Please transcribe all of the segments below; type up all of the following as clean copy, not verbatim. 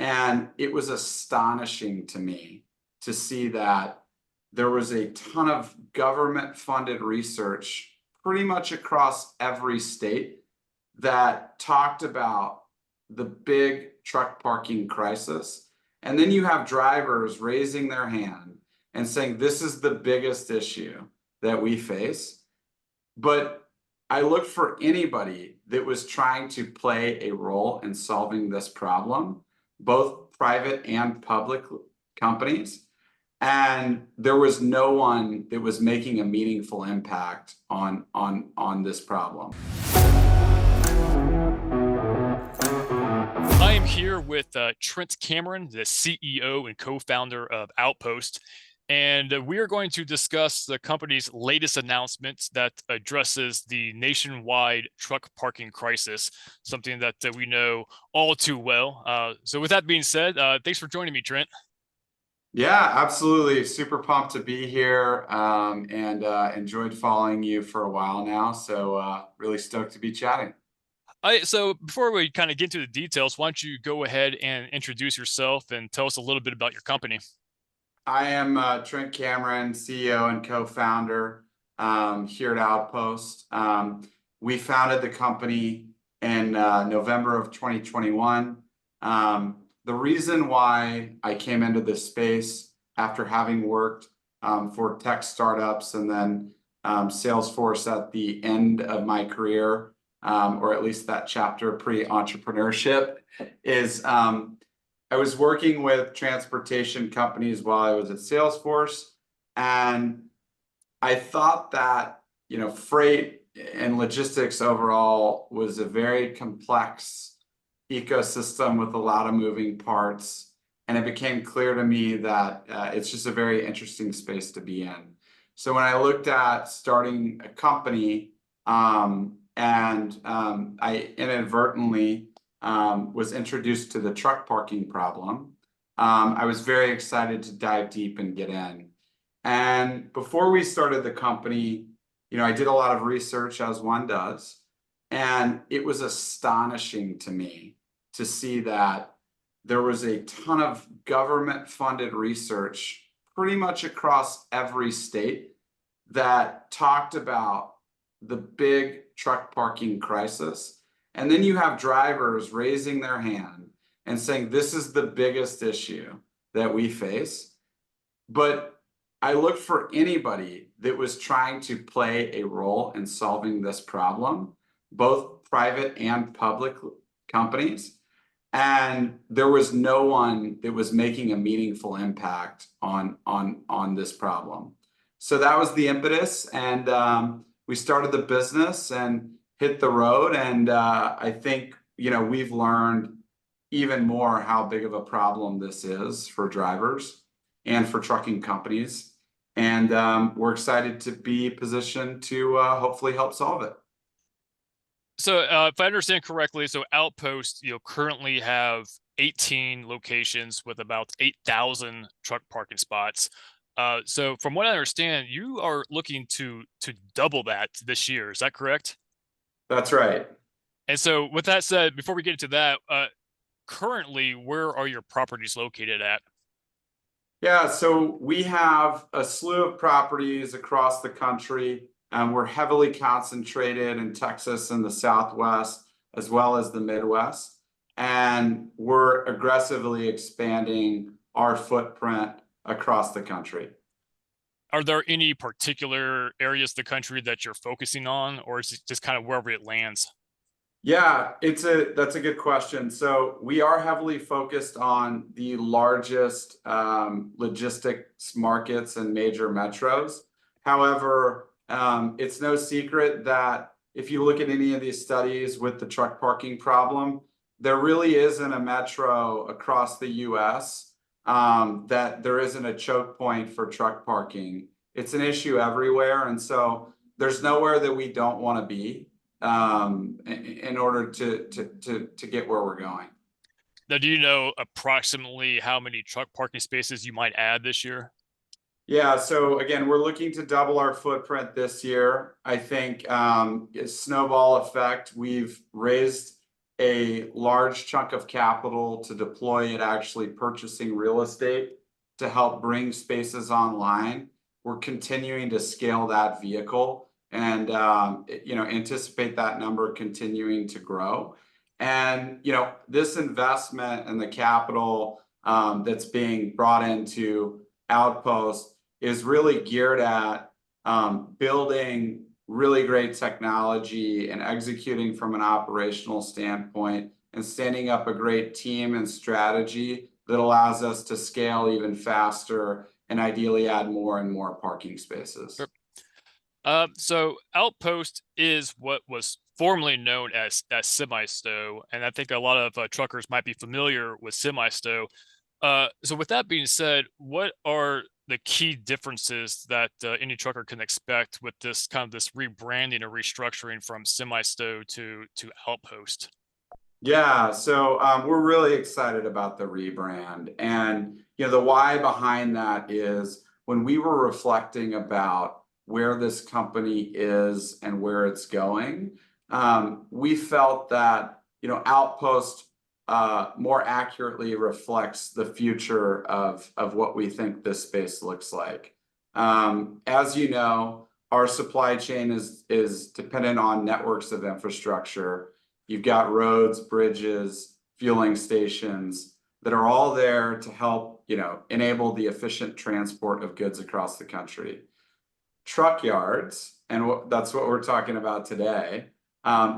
And it was astonishing to me to see that there was a ton of government funded research pretty much across every state that talked about the big truck parking crisis. And then you have drivers raising their hand and saying, this is the biggest issue that we face. But I looked for anybody that was trying to play a role in solving this problem, both private and public companies. And there was no one that was making a meaningful impact on this problem. I am here with Trent Cameron, the CEO and co-founder of Outpost, and we are going to discuss the company's latest announcement that addresses the nationwide truck parking crisis, something that we know all too well. So with that being said, thanks for joining me, Trent. Yeah, absolutely. Super pumped to be here, and enjoyed following you for a while now. So really stoked to be chatting. So before we kind of get into the details, why don't you go ahead and introduce yourself and tell us a little bit about your company? I am Trent Cameron, CEO and co-founder here at Outpost. We founded the company in November of 2021. The reason why I came into this space after having worked for tech startups and then Salesforce at the end of my career, or at least that chapter pre-entrepreneurship, is I was working with transportation companies while I was at Salesforce, and I thought that, freight and logistics overall was a very complex ecosystem with a lot of moving parts. And it became clear to me that it's just a very interesting space to be in. So when I looked at starting a company, I inadvertently was introduced to the truck parking problem, I was very excited to dive deep and get in. And before we started the company, I did a lot of research, as one does, and it was astonishing to me to see that there was a ton of government funded research pretty much across every state that talked about the big truck parking crisis. And then you have drivers raising their hand and saying, this is the biggest issue that we face. But I looked for anybody that was trying to play a role in solving this problem, both private and public companies. And there was no one that was making a meaningful impact on this problem. So that was the impetus. And we started the business and hit the road. And I think, we've learned even more how big of a problem this is for drivers and for trucking companies. And we're excited to be positioned to hopefully help solve it. So if I understand correctly, so Outpost, currently have 18 locations with about 8,000 truck parking spots. So from what I understand, you are looking to double that this year. Is that correct? That's right. And so with that said, before we get into that, currently, where are your properties located at? Yeah, so we have a slew of properties across the country. We're heavily concentrated in Texas and the Southwest, as well as the Midwest. And we're aggressively expanding our footprint across the country. Are there any particular areas of the country that you're focusing on, or is it just kind of wherever it lands? Yeah, that's a good question. So we are heavily focused on the largest logistics markets and major metros. However, it's no secret that if you look at any of these studies with the truck parking problem, there really isn't a metro across the US that there isn't a choke point for truck parking. It's an issue everywhere. And so there's nowhere that we don't want to be in order to get where we're going. Now, do you know approximately how many truck parking spaces you might add this year? Yeah, so again, we're looking to double our footprint this year. I think snowball effect, we've raised a large chunk of capital to deploy at actually purchasing real estate to help bring spaces online. We're continuing to scale that vehicle and anticipate that number continuing to grow. And this investment and the capital that's being brought into Outpost is really geared at building really great technology and executing from an operational standpoint and standing up a great team and strategy that allows us to scale even faster and ideally add more and more parking spaces. Sure. So Outpost is what was formerly known as SemiStow, and I think a lot of truckers might be familiar with SemiStow. So with that being said, what are the key differences that any trucker can expect with this rebranding or restructuring from SemiStow to Outpost? Yeah, so we're really excited about the rebrand, and the why behind that is when we were reflecting about where this company is and where it's going, we felt that Outpost more accurately reflects the future of what we think this space looks like. As you know, our supply chain is dependent on networks of infrastructure. You've got roads, bridges, fueling stations that are all there to help enable the efficient transport of goods across the country. Truck yards, and that's what we're talking about today.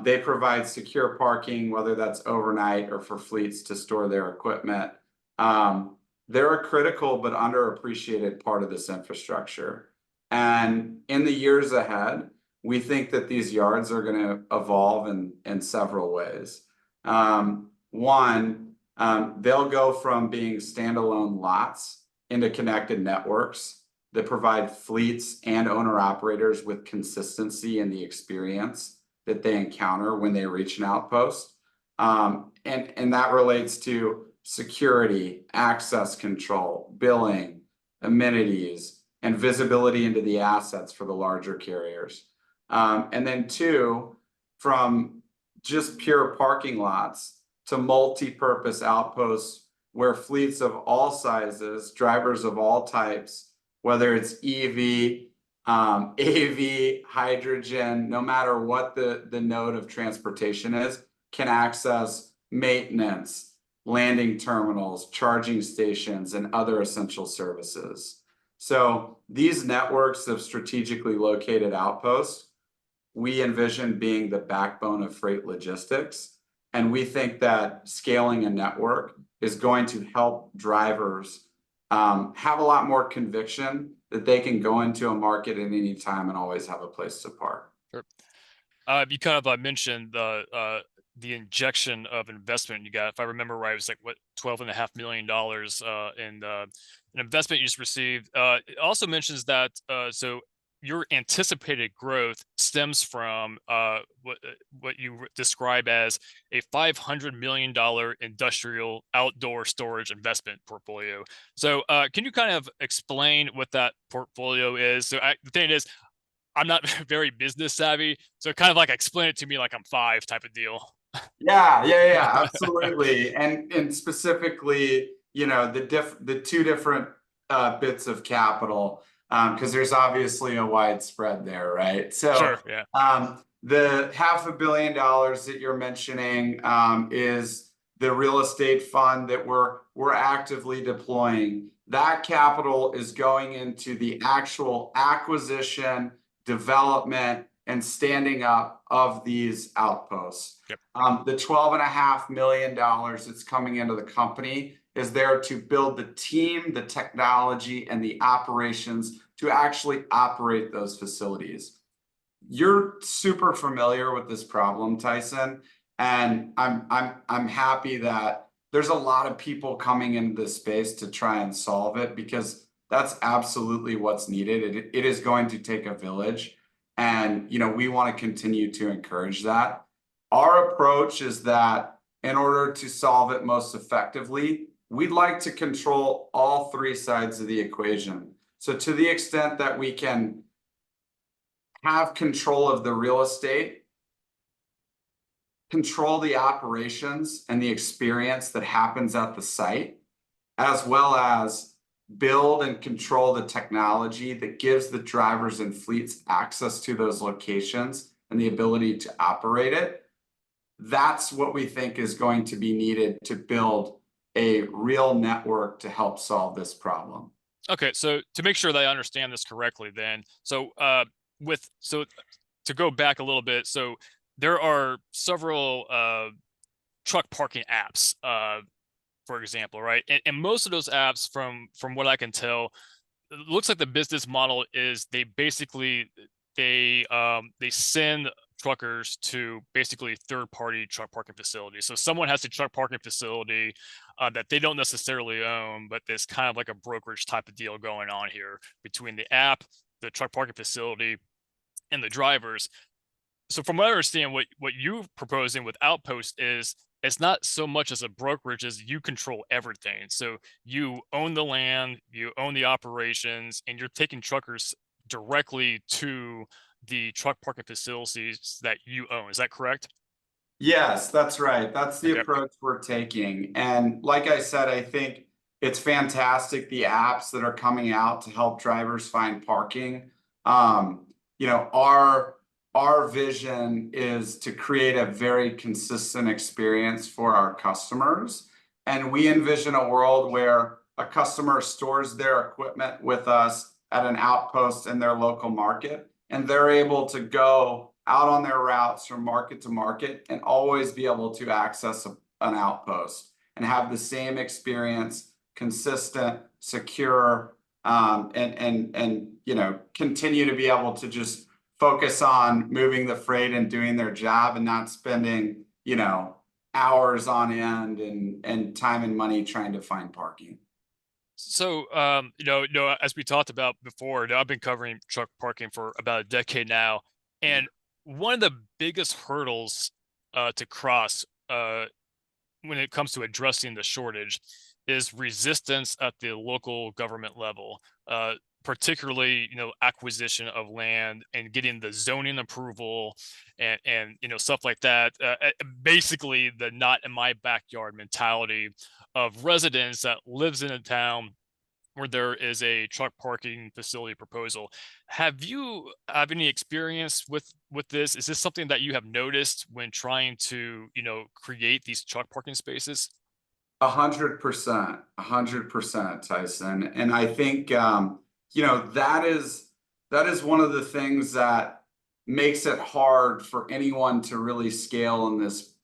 They provide secure parking, whether that's overnight or for fleets to store their equipment. They're a critical but underappreciated part of this infrastructure. And in the years ahead, we think that these yards are going to evolve in several ways. One, they'll go from being standalone lots into connected networks that provide fleets and owner-operators with consistency in the experience that they encounter when they reach an outpost. And that relates to security, access control, billing, amenities, and visibility into the assets for the larger carriers. And then two, from just pure parking lots to multi-purpose outposts where fleets of all sizes, drivers of all types, whether it's EV, AV, hydrogen, no matter what the node of transportation is, can access maintenance, landing terminals, charging stations, and other essential services. So these networks of strategically located outposts, we envision being the backbone of freight logistics. And we think that scaling a network is going to help drivers have a lot more conviction that they can go into a market at any time and always have a place to park. Sure. You kind of mentioned the injection of investment you got. If I remember right, it was like what, $12.5 million in an investment you just received. It also mentions that so your anticipated growth stems from what you describe as a $500 million industrial outdoor storage investment portfolio. So can you kind of explain what that portfolio is? So the thing is, I'm not very business savvy, so kind of like explain it to me like I'm five type of deal. Yeah, absolutely. And specifically, the two different bits of capital, because there's obviously a wide spread there, right? So Sure, yeah. the $500 million that you're mentioning is the real estate fund that we're actively deploying. That capital is going into the actual acquisition, development, and standing up of these outposts. Yep. The $12.5 million that's coming into the company is there to build the team, the technology, and the operations to actually operate those facilities. You're super familiar with this problem, Tyson, and I'm happy that there's a lot of people coming into this space to try and solve it, because that's absolutely what's needed. It is going to take a village, and we want to continue to encourage that. Our approach is that in order to solve it most effectively, we'd like to control all three sides of the equation. So to the extent that we can have control of the real estate, control the operations and the experience that happens at the site, as well as build and control the technology that gives the drivers and fleets access to those locations and the ability to operate it. That's what we think is going to be needed to build a real network to help solve this problem. Okay, so to make sure that I understand this correctly, then, to go back a little bit, so there are several truck parking apps, for example, right? And most of those apps, from what I can tell, it looks like the business model is they basically they send truckers to basically third-party truck parking facilities. So someone has a truck parking facility that they don't necessarily own, but there's kind of like a brokerage type of deal going on here between the app, the truck parking facility, and the drivers. So from what I understand, what you're proposing with Outpost is it's not so much as a brokerage as you control everything. So you own the land, you own the operations, and you're taking truckers directly to the truck parking facilities that you own. Is that correct? Yes, that's right. That's the Okay. approach we're taking. And like I said, I think it's fantastic the apps that are coming out to help drivers find parking. You know, our vision is to create a very consistent experience for our customers. And we envision a world where a customer stores their equipment with us at an outpost in their local market, and they're able to go out on their routes from market to market and always be able to access an outpost and have the same experience, consistent, secure, and you know, continue to be able to just focus on moving the freight and doing their job and not spending, you know, hours on end and time and money trying to find parking. So, as we talked about before, I've been covering truck parking for about a decade now, and one of the biggest hurdles to cross when it comes to addressing the shortage is resistance at the local government level, particularly acquisition of land and getting the zoning approval and stuff like that. Basically, the not in my backyard mentality of residents that lives in a town where there is a truck parking facility proposal. Have you have any experience with this? Is this something that you have noticed when trying to, create these truck parking spaces? 100%, Tyson. And I think you know, that is one of the things that makes it hard for anyone to really scale in this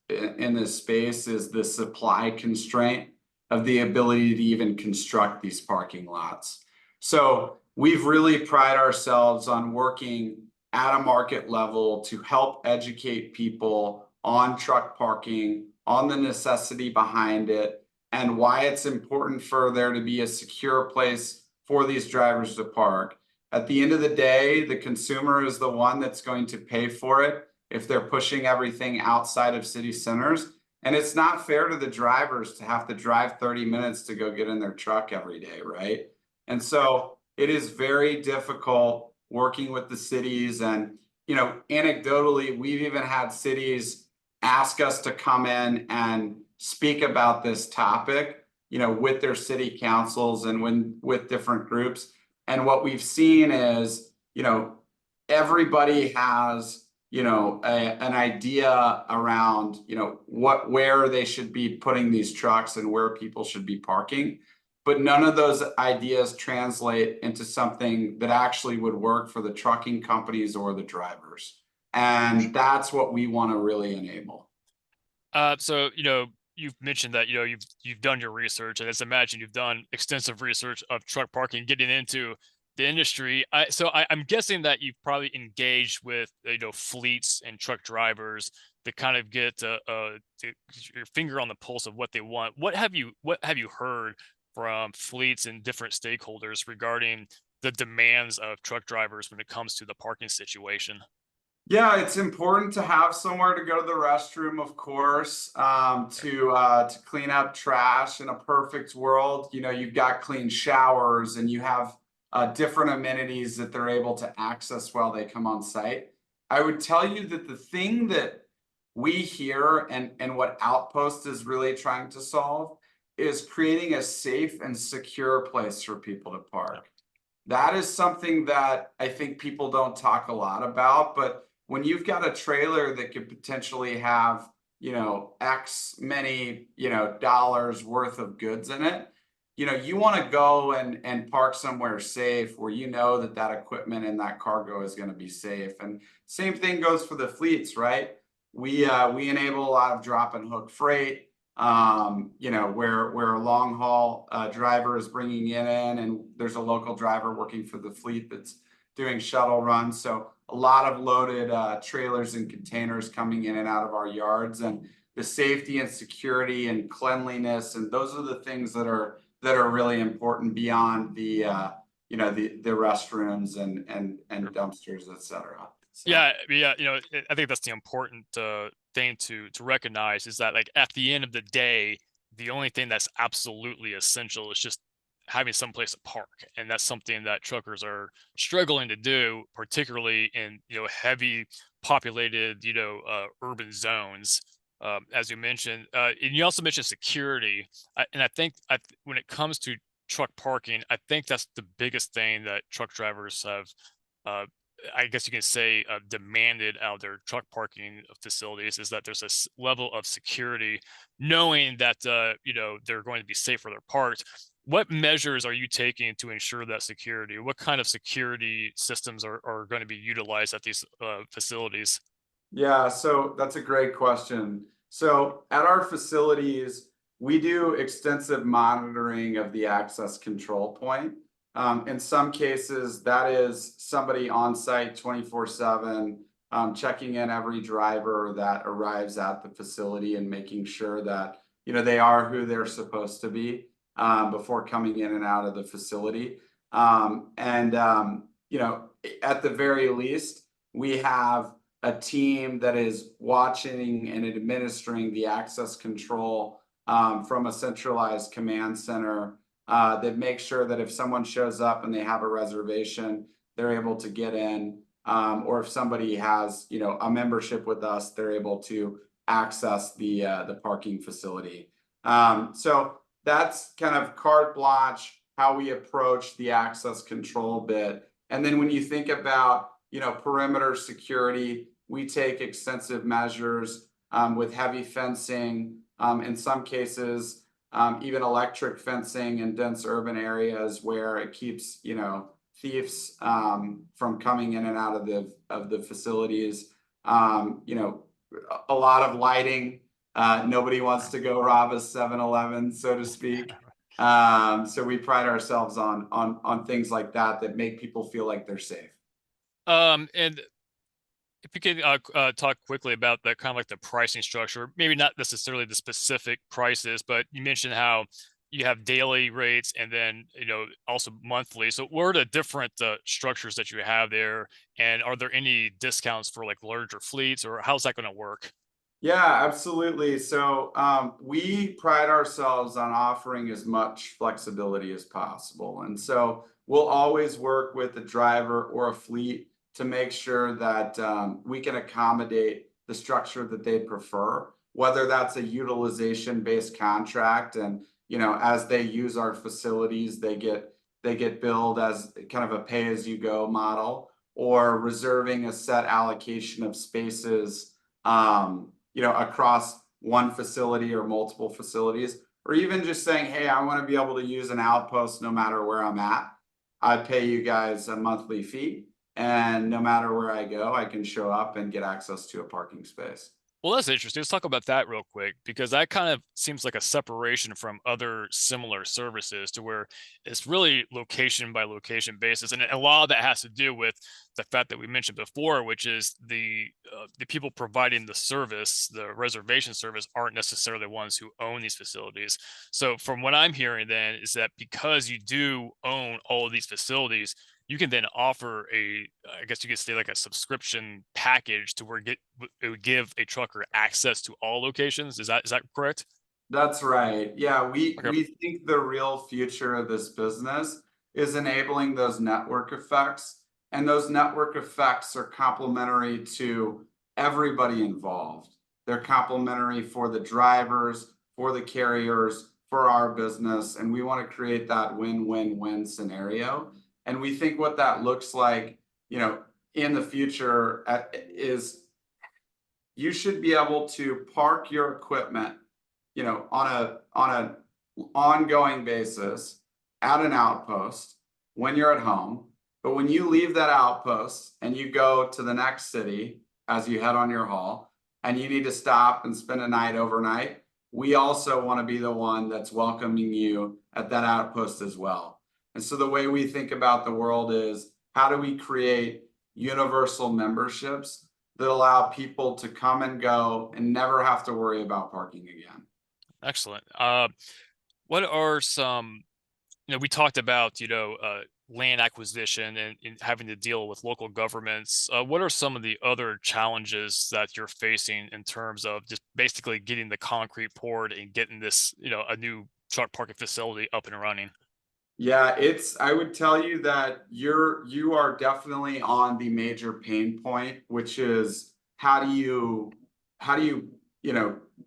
space is the supply constraint of the ability to even construct these parking lots. So we've really pride ourselves on working at a market level to help educate people on truck parking, on the necessity behind it, and why it's important for there to be a secure place for these drivers to park. At the end of the day, the consumer is the one that's going to pay for it if they're pushing everything outside of city centers. And it's not fair to the drivers to have to drive 30 minutes to go get in their truck every day, right? And so it is very difficult working with the cities. And, you know, anecdotally, we've even had cities ask us to come in and speak about this topic, you know, with their city councils and with different groups. And what we've seen is, you know, everybody has, you know, an idea around, you know, where they should be putting these trucks and where people should be parking, but none of those ideas translate into something that actually would work for the trucking companies or the drivers. And that's what we want to really enable. So you've mentioned that you've done your research, and as I imagine you've done extensive research of truck parking, getting into the industry. I'm guessing that you've probably engaged with fleets and truck drivers to kind of get your finger on the pulse of what they want. What have you heard from fleets and different stakeholders regarding the demands of truck drivers when it comes to the parking situation? Yeah, it's important to have somewhere to go to the restroom, of course, to clean up trash. In a perfect world, you know, you've got clean showers and you have different amenities that they're able to access while they come on site. I would tell you that the thing that we hear and what Outpost is really trying to solve is creating a safe and secure place for people to Yeah. park. That is something that I think people don't talk a lot about, but when you've got a trailer that could potentially have, X many, dollars worth of goods in it, you want to go and park somewhere safe where you know that that equipment and that cargo is going to be safe. And same thing goes for the fleets, right? We enable a lot of drop and hook freight, where a long haul driver is bringing it in, and there's a local driver working for the fleet that's doing shuttle runs. So a lot of loaded trailers and containers coming in and out of our yards, and the safety and security and cleanliness, and those are the things that are really important beyond the restrooms and dumpsters, et cetera. So. Yeah, yeah, I think that's the important thing to recognize is that like at the end of the day, the only thing that's absolutely essential is just having some place to park, and that's something that truckers are struggling to do, particularly in heavy populated urban zones. As you mentioned, and you also mentioned security, and I think when it comes to truck parking, I think that's the biggest thing that truck drivers have. Uh, I guess you can say demanded out of their truck parking facilities is that there's a level of security, knowing that they're going to be safe where they're parked. What measures are you taking to ensure that security? What kind of security systems are going to be utilized at these facilities? Yeah, so that's a great question. So at our facilities, we do extensive monitoring of the access control point. In some cases, that is somebody on site 24/7, checking in every driver that arrives at the facility and making sure that they are who they're supposed to be before coming in and out of the facility. And at the very least, we have a team that is watching and administering the access control from a centralized command center that makes sure that if someone shows up and they have a reservation, they're able to get in. Or if somebody has, a membership with us, they're able to access the parking facility. So that's kind of carte blanche how we approach the access control bit. And then when you think about perimeter security, we take extensive measures with heavy fencing, in some cases, even electric fencing in dense urban areas where it keeps, thieves from coming in and out of the facilities. A lot of lighting. Nobody wants to go rob a 7-Eleven, so to speak. So we pride ourselves on things like that make people feel like they're safe. And if you could talk quickly about the kind of like the pricing structure, maybe not necessarily the specific prices, but you mentioned how you have daily rates and then also monthly. So what are the different structures that you have there, and are there any discounts for like larger fleets, or how's that going to work? Yeah, absolutely. So we pride ourselves on offering as much flexibility as possible. And so we'll always work with a driver or a fleet to make sure that we can accommodate the structure that they prefer, whether that's a utilization-based contract. And as they use our facilities, they get billed as kind of a pay-as-you-go model, or reserving a set allocation of spaces across one facility or multiple facilities, or even just saying, hey, I want to be able to use an Outpost no matter where I'm at. I pay you guys a monthly fee, and no matter where I go, I can show up and get access to a parking space. Well, that's interesting. Let's talk about that real quick, because that kind of seems like a separation from other similar services to where it's really location by location basis. And a lot of that has to do with the fact that we mentioned before, which is the people providing the service, the reservation service, aren't necessarily the ones who own these facilities. So from what I'm hearing then is that because you do own all of these facilities, you can then offer I guess you could say like a subscription package to where it would give a trucker access to all locations. Is that correct? That's right. Yeah, we Okay. we think the real future of this business is enabling those network effects, and those network effects are complementary to everybody involved. They're complementary for the drivers, for the carriers, for our business, and we want to create that win-win-win scenario. And we think what that looks like, in the future is you should be able to park your equipment, on a ongoing basis at an outpost when you're at home. But when you leave that outpost and you go to the next city as you head on your haul and you need to stop and spend a night overnight, we also want to be the one that's welcoming you at that outpost as well. And so the way we think about the world is, how do we create universal memberships that allow people to come and go and never have to worry about parking again? Excellent. What are some, we talked about, land acquisition and having to deal with local governments. What are some of the other challenges that you're facing in terms of just basically getting the concrete poured and getting this, a new truck parking facility up and running? Yeah, I would tell you that you are definitely on the major pain point, which is how do you,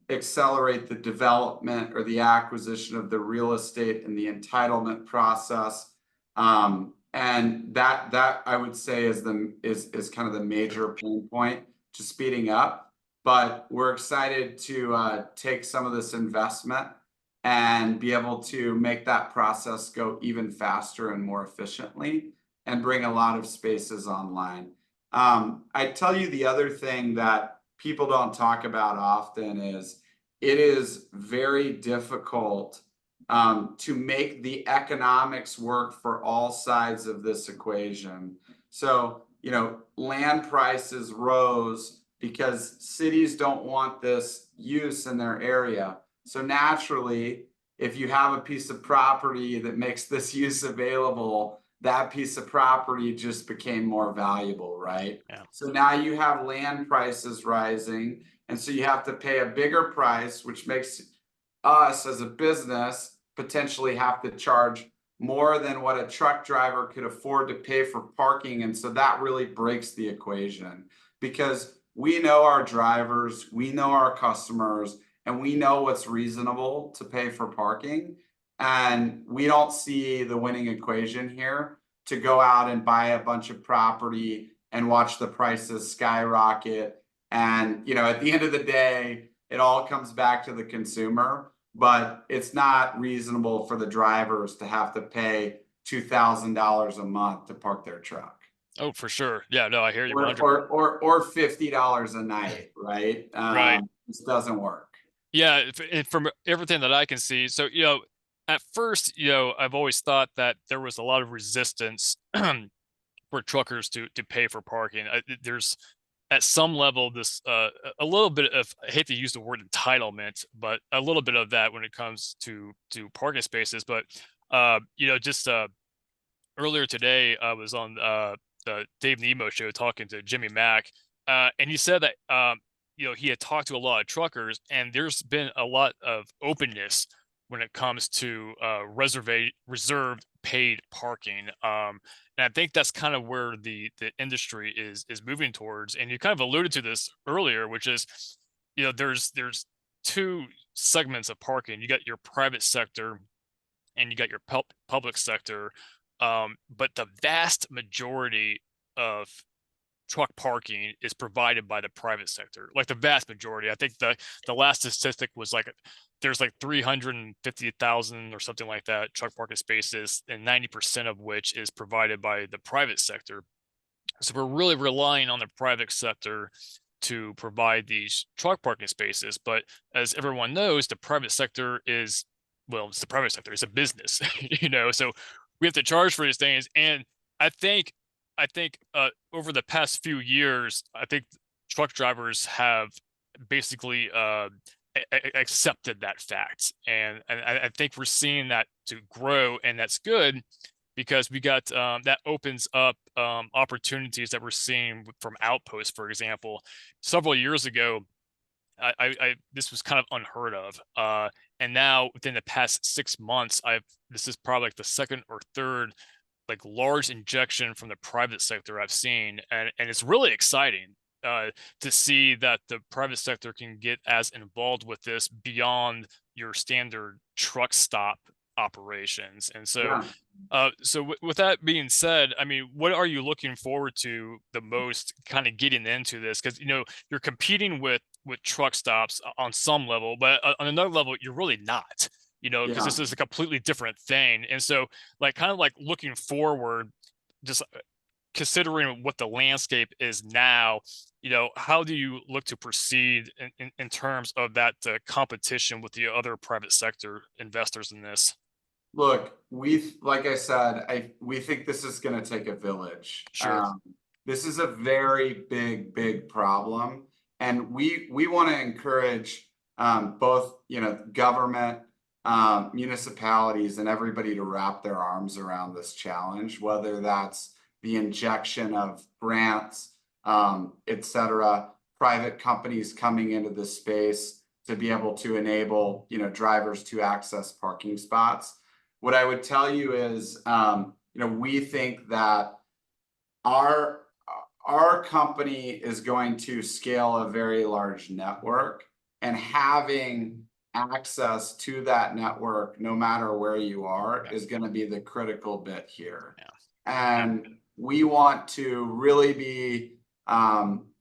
accelerate the development or the acquisition of the real estate and the entitlement process. And that I would say is kind of the major pain point to speeding up. But we're excited to take some of this investment and be able to make that process go even faster and more efficiently and bring a lot of spaces online. I tell you the other thing that people don't talk about often is it is very difficult to make the economics work for all sides of this equation. So, land prices rose because cities don't want this use in their area. So naturally, if you have a piece of property that makes this use available, that piece of property just became more valuable, right? Yeah. So now you have land prices rising, and so you have to pay a bigger price, which makes us as a business potentially have to charge more than what a truck driver could afford to pay for parking. And so that really breaks the equation, because we know our drivers, we know our customers, and we know what's reasonable to pay for parking. And we don't see the winning equation here to go out and buy a bunch of property and watch the prices skyrocket. And, at the end of the day, it all comes back to the consumer, but it's not reasonable for the drivers to have to pay $2,000 a month to park their truck. Oh, for sure. Yeah, no, I hear you Or 100. or $50 a night, right? Right. This doesn't work. Yeah, and from everything that I can see. So, at first, I've always thought that there was a lot of resistance for truckers to pay for parking. There's at some level this a little bit of, I hate to use the word entitlement, but a little bit of that when it comes to parking spaces. But just earlier today, I was on the Dave Nemo show talking to Jimmy Mack, and he said that he had talked to a lot of truckers, and there's been a lot of openness when it comes to reserved paid parking. And I think that's kind of where the industry is moving towards. And you kind of alluded to this earlier, which is, there's two segments of parking. You got your private sector and you got your public sector. But the vast majority of truck parking is provided by the private sector, like the vast majority. I think the last statistic was like there's like 350,000 or something like that truck parking spaces, and 90% of which is provided by the private sector. So we're really relying on the private sector to provide these truck parking spaces. But as everyone knows, the private sector is, well, it's the private sector. It's a business, so we have to charge for these things. And I think over the past few years, I think truck drivers have basically accepted that fact, and I think we're seeing that to grow, and that's good because we got that opens up opportunities that we're seeing from Outpost, for example. Several years ago, I this was kind of unheard of, and now within the past 6 months, this is probably like the second or third like large injection from the private sector I've seen, and it's really exciting. to see that the private sector can get as involved with this beyond your standard truck stop operations. And so, Yeah. with that being said, I mean, what are you looking forward to the most, kind of getting into this? Because you're competing with truck stops on some level, but on another level, you're really not. Because Yeah. this is a completely different thing. And so, like, kind of like looking forward, just considering what the landscape is now, how do you look to proceed in terms of that competition with the other private sector investors in this? Look, like I said, we think this is going to take a village. Sure. This is a very big problem, and we want to encourage both, government, municipalities, and everybody to wrap their arms around this challenge, whether that's the injection of grants, et cetera, private companies coming into this space to be able to enable, drivers to access parking spots. What I would tell you is, we think that our our company is going to scale a very large network, and having access to that network, no matter where you are, Yeah. is going to be the critical bit here. Yeah. Yeah. And we want to really be,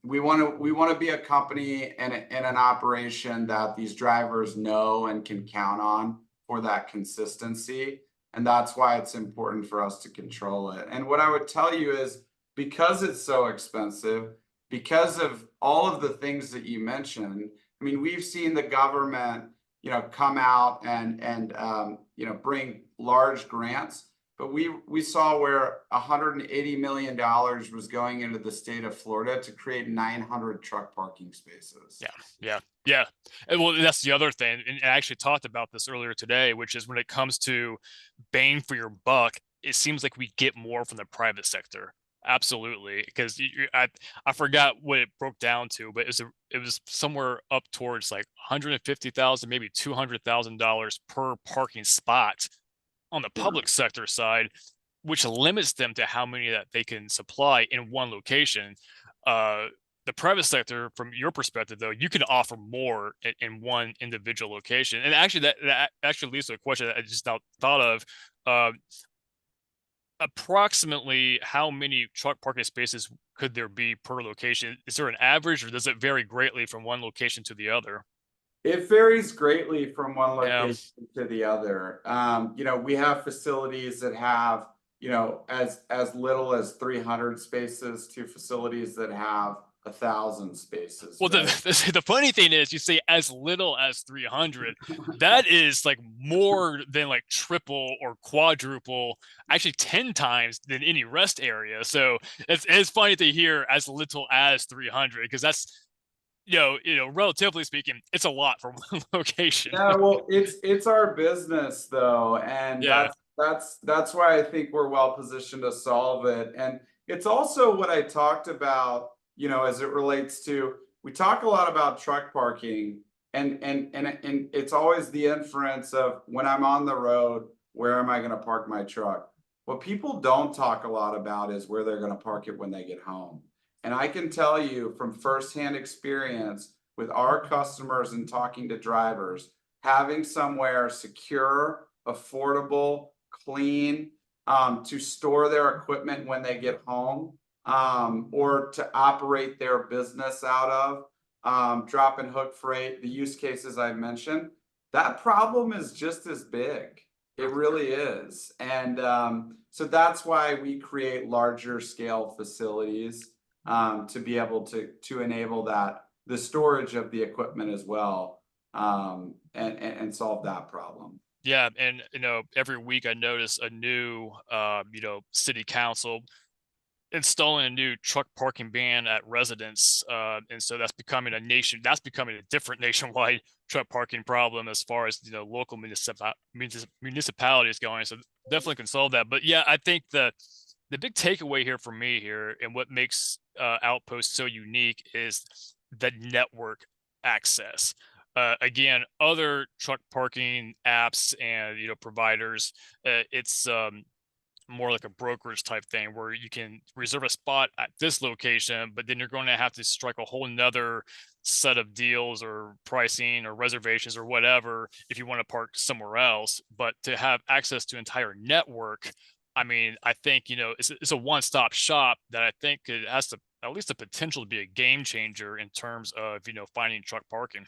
we want to be a company and an operation that these drivers know and can count on for that consistency. And that's why it's important for us to control it. And what I would tell you is, because it's so expensive, because of all of the things that you mentioned, I mean, we've seen the government, come out and bring large grants, but we saw where $180 million was going into the state of Florida to create 900 truck parking spaces. Yeah, yeah, yeah. And well, that's the other thing. And I actually talked about this earlier today, which is when it comes to bang for your buck, it seems like we get more from the private sector. Absolutely, because I forgot what it broke down to, but it was somewhere up towards like 150,000, maybe $200,000 per parking spot on the Yeah. public sector side, which limits them to how many that they can supply in one location. Uh, the private sector, from your perspective, though, you can offer more in one individual location. And actually, that actually leads to a question that I just now thought of. Uh, Approximately how many truck parking spaces could there be per location? Is there an average, or does it vary greatly from one location to the other? It varies greatly from one Yeah. location to the other. We have facilities that have, as little as 300 spaces to facilities that have 1,000 spaces, Well, right? the funny thing is, you say as little as 300. That is like more than like triple or quadruple, actually 10 times than any rest area. So it's funny to hear as little as 300, because that's, relatively speaking, it's a lot for one location. Yeah, well, it's our business though, and Yeah. that's why I think we're well positioned to solve it. And it's also what I talked about, as it relates to, we talk a lot about truck parking, and it's always the inference of, when I'm on the road, where am I going to park my truck? What people don't talk a lot about is where they're going to park it when they get home. And I can tell you from firsthand experience with our customers and talking to drivers, having somewhere secure, affordable, clean, to store their equipment when they get home, or to operate their business out of, drop and hook freight, the use cases I mentioned, that problem is just as big. It really is. And so that's why we create larger scale facilities, to be able to enable that, the storage of the equipment as well, and solve that problem. Yeah, and every week I notice a new city council installing a new truck parking ban at residents, and so that's becoming a different nationwide truck parking problem, as far as local municipalities going. So definitely can solve that. But yeah, I think the big takeaway here for me here, and what makes Outpost so unique, is the network access. Again, other truck parking apps and providers, it's more like a brokerage type thing where you can reserve a spot at this location, but then you're going to have to strike a whole nother set of deals or pricing or reservations or whatever if you want to park somewhere else. But to have access to entire network, I mean, I think, it's a one-stop shop that I think it has to at least the potential to be a game changer in terms of, finding truck parking.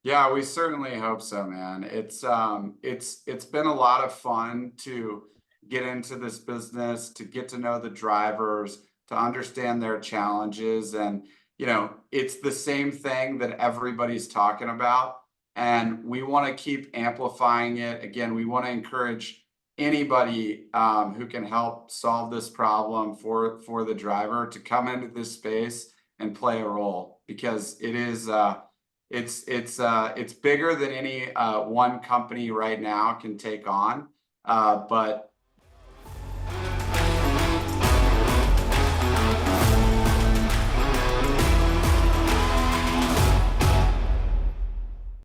Yeah, we certainly hope so, man. It's been a lot of fun to get into this business, to get to know the drivers, to understand their challenges. And, it's the same thing that everybody's talking about. And we want to keep amplifying it. Again, we want to encourage anybody who can help solve this problem for the driver to come into this space and play a role, because it is it's bigger than any one company right now can take on. But